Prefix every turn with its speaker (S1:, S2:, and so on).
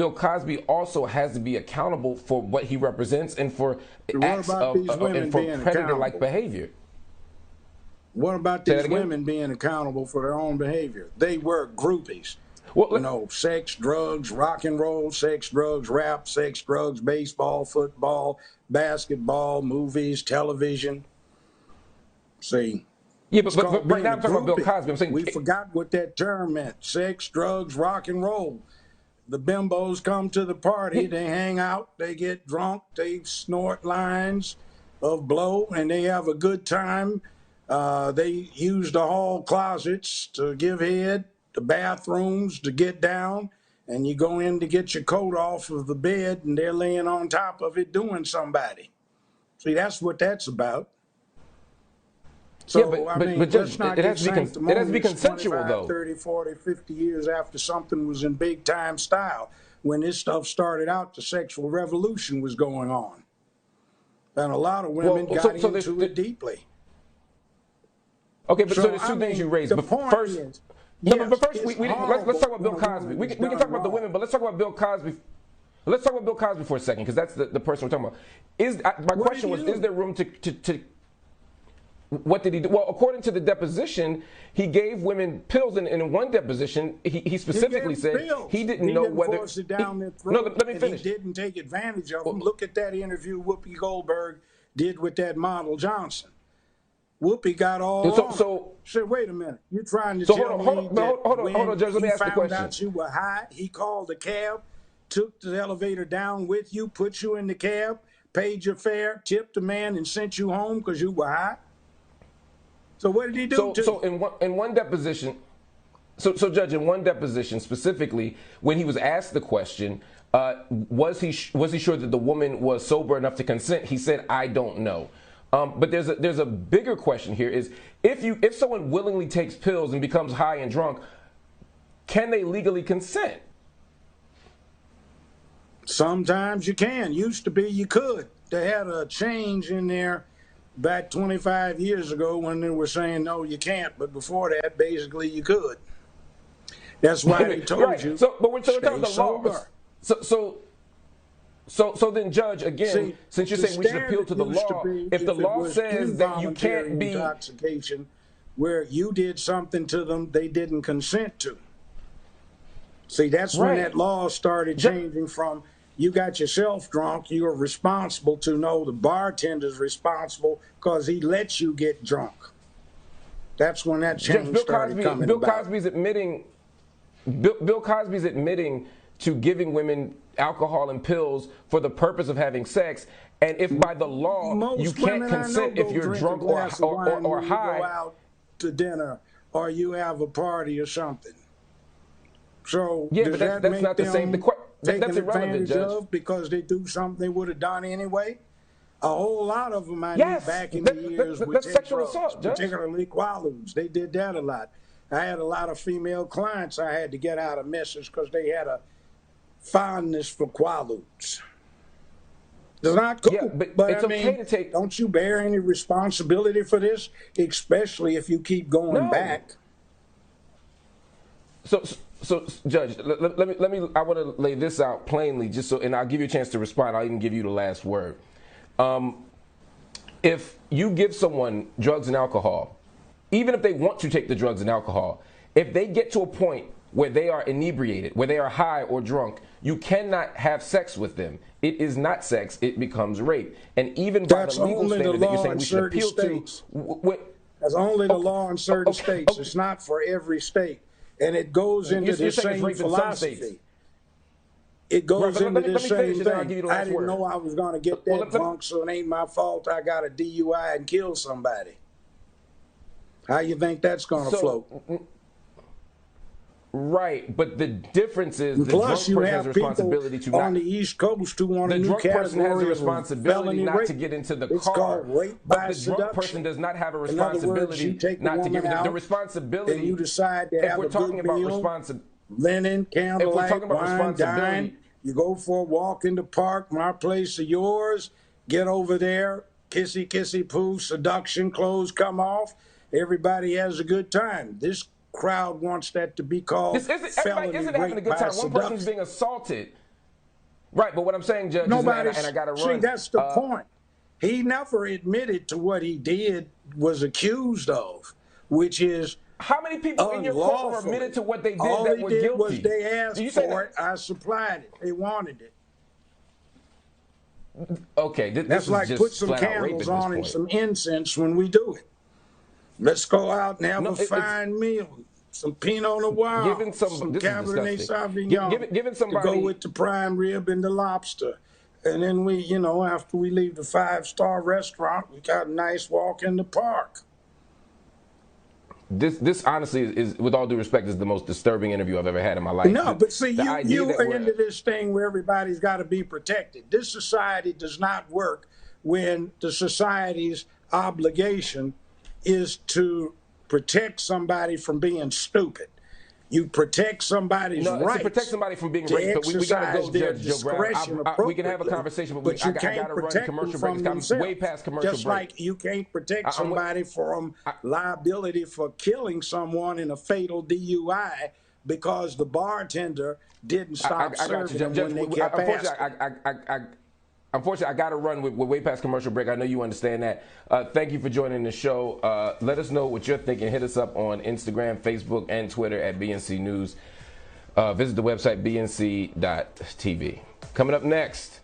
S1: Bill Cosby also has to be accountable for what he represents and for acts of and for predator-like behavior.
S2: What about these women being accountable for their own behavior? They were groupies. Well, you know, sex, drugs, rock and roll, sex, drugs, rap, sex, drugs, baseball, football, basketball, movies, television. See.
S1: Yeah, but right now I'm talking about Bill Cosby. I'm saying
S2: we forgot what that term meant. Sex, drugs, rock and roll. The bimbos come to the party, they hang out, they get drunk, they snort lines of blow, and they have a good time. They use the hall closets to give head, the bathrooms to get down, and you go in to get your coat off of the bed, and they're laying on top of it doing somebody. See, that's what that's about. So,
S1: yeah,
S2: I mean,
S1: Judge,
S2: it has
S1: to be consensual, though.
S2: 30, 40, 50 years after something was in big-time style. When this stuff started out, the sexual revolution was going on. And a lot of women got into it deeply.
S1: Okay, but so there's two things you raised. But first, let's talk about Bill Cosby. We can talk about the women, but let's talk about Bill Cosby. Let's talk about Bill Cosby for a second, because that's the person we're talking about. My question was, is there room to what did he do? Well, according to the deposition, he gave women pills, and in one deposition, he specifically said he didn't know whether.
S2: Force it down their throat,
S1: no, let me finish.
S2: He didn't take advantage of them. Look at that interview Whoopi Goldberg did with that model Johnson. Whoopi got all
S1: so
S2: said, wait a minute, you're trying to tell me that
S1: hold on, Judge, let me ask the question.
S2: He found out you were high, he called a cab, took the elevator down with you, put you in the cab, paid your fare, tipped the man, and sent you home because you were high? So what did he do?
S1: So in one deposition, so Judge, in one deposition specifically, when he was asked the question, was he sure that the woman was sober enough to consent? He said, "I don't know." But there's a bigger question here: is if someone willingly takes pills and becomes high and drunk, can they legally consent?
S2: Sometimes you can. Used to be you could. They had a change in there back 25 years ago when they were saying, no, you can't. But before that, basically, you could. That's why they told you.
S1: But we're talking about the law. So then, Judge, again, since you're saying we should appeal to the law, if the law says that you can't be
S2: intoxication, where you did something to them they didn't consent to. See, that's when that law started changing from you got yourself drunk, you are responsible to know the bartender's responsible because he lets you get drunk. That's when that change started coming
S1: Bill
S2: about.
S1: Cosby's admitting, Bill Cosby's admitting to giving women alcohol and pills for the purpose of having sex, and if by the law you can't consent if you're drunk or high,
S2: you go out to dinner or you have a party or something. So
S1: yeah, but that's not the same. That's irrelevant, Judge.
S2: Because they do something they would have done anyway. A whole lot of them I knew back in the years with
S1: sexual assault, Judge.
S2: Particularly Quaaludes. They did that a lot. I had a lot of female clients I had to get out of messes because they had a fondness for Quaaludes. It's not cool,
S1: but it's okay to take.
S2: Don't you bear any responsibility for this, especially if you keep going back?
S1: So, Judge, let me. I want to lay this out plainly, just so, and I'll give you a chance to respond. I'll even give you the last word. If you give someone drugs and alcohol, even if they want to take the drugs and alcohol, if they get to a point where they are inebriated, where they are high or drunk, you cannot have sex with them. It is not sex; it becomes rape. And even by the legal standard that you're saying we should appeal to,
S2: that's only the law in certain states. It's not for every state. And it goes into the same philosophy. It goes into the same thing. I didn't know I was going to get that drunk, so it ain't my fault I got a DUI and kill somebody. How you think that's going to float?
S1: Right, but the difference is the drunk person has a responsibility to not.
S2: On the East Coast who want a new category.
S1: The drunk person has a responsibility not to get into the car.
S2: It's called rape by
S1: the
S2: seduction.
S1: drunk person does not have a responsibility not to give the responsibility.
S2: And you decide to have a good meal, linen, candlelight, wine, dine. You go for a walk in the park, my place or yours. Get over there, kissy, kissy, poo, seduction, clothes come off. Everybody has a good time. This crowd wants that to be called felony rape by seduction.
S1: One person's being assaulted. Right, but what I'm saying, Judge, and I got to run.
S2: See, that's the point. He never admitted to what he did, was accused of, which is
S1: how many people in your court admitted to what they did
S2: all
S1: that
S2: they
S1: were
S2: did
S1: guilty?
S2: Was they asked for it, I supplied it. They wanted it.
S1: Okay,
S2: that's like put some candles on and some incense when we do it. Let's go out and have a fine meal. Some Pinot Noir,
S1: giving some
S2: Cabernet Sauvignon,
S1: giving somebody
S2: to go with the prime rib and the lobster. And then we, you know, after we leave the 5-star restaurant, we got a nice walk in the park.
S1: This honestly is, with all due respect, is the most disturbing interview I've ever had in my life.
S2: No, but see, you are into this thing where everybody's got to be protected. This society does not work when the society's obligation is to protect somebody from being stupid. You protect somebody's rights.
S1: To protect somebody from being raped, but we got to go, Judge Joe Brown. We can have a conversation, but I got to run commercial break. I'm way past commercial break.
S2: Just like you can't protect somebody from liability for killing someone in a fatal DUI because the bartender didn't stop serving them when they kept asking.
S1: Unfortunately, I got to run. We're way past commercial break. I know you understand that. Thank you for joining the show. Let us know what you're thinking. Hit us up on Instagram, Facebook, and Twitter at BNC News. Visit the website, bnc.tv. Coming up next,